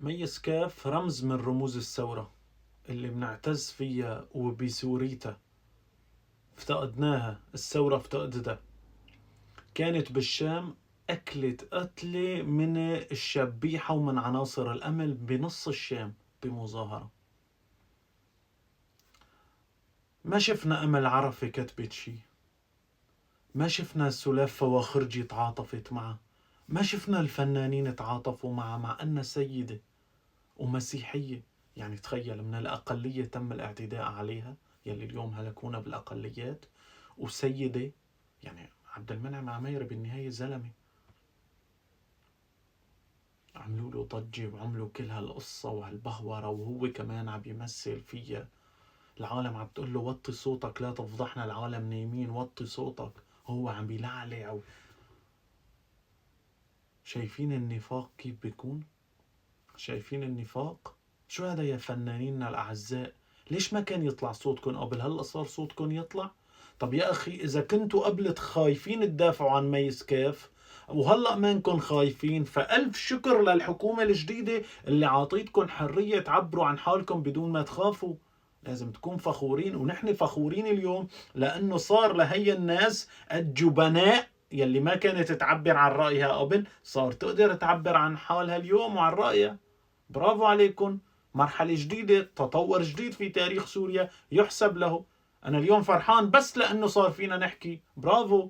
ميز كاف رمز من رموز الثورة اللي بنعتز فيها وبسوريتها. افتقدناها، الثورة افتقدتها. كانت بالشام، أكلت قتلة من الشبيحة ومن عناصر الأمل بنص الشام بمظاهرة. ما شفنا أمل عرفة كتبت شي، ما شفنا سلاف فواخرجي تعاطفت معه، ما شفنا الفنانين تعاطفوا معها، مع أنها سيدة ومسيحية. يعني تخيل، من الأقلية تم الاعتداء عليها، يلي اليوم هلكونا بالأقليات، وسيدة. يعني عبد المنعم عمير بالنهاية زلمة، عملوا له ضجة وعملوا كل هالقصة وهالبهورة، وهو كمان عم يمثل فيها. العالم عم تقول له وطي صوتك لا تفضحنا، العالم نايمين، وطي صوتك. هو عم بيلعلع شايفين النفاق كيف بيكون؟ شايفين النفاق؟ شو هذا يا فنانيننا الأعزاء؟ ليش ما كان يطلع صوتكم قبل؟ هلأ صار صوتكم يطلع؟ طب يا أخي، إذا كنتوا قبل خايفين تدافعوا عن ميس كاف وهلأ مانكم خايفين، فألف شكر للحكومة الجديدة اللي عاطيتكم حرية تعبروا عن حالكم بدون ما تخافوا. لازم تكون فخورين، ونحن فخورين اليوم لأنه صار لهي الناس الجبناء يلي ما كانت تعبر عن رأيها قبل، صار تقدر تعبر عن حالها اليوم وعن رأيها. برافو عليكم. مرحلة جديدة، تطور جديد في تاريخ سوريا يحسب له. أنا اليوم فرحان بس لأنه صار فينا نحكي. برافو.